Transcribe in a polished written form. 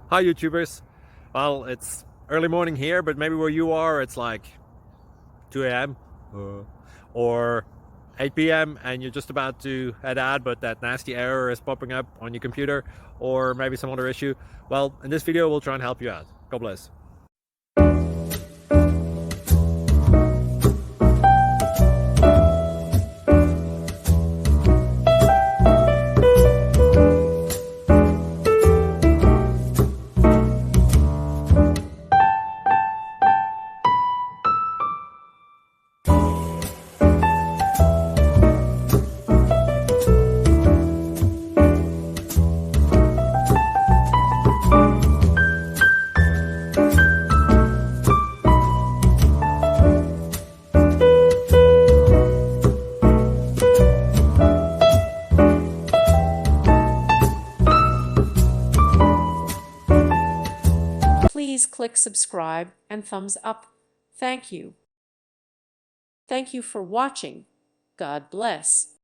Hi YouTubers. Well, it's early morning here, but maybe where you are it's like 2 a.m. or 8 p.m. and you're just about to head out, but that nasty error is popping up on your computer, or maybe some other issue. Well, in this video we'll try and help you out. God bless. Please click subscribe and thumbs up. Thank you. Thank you for watching. God bless.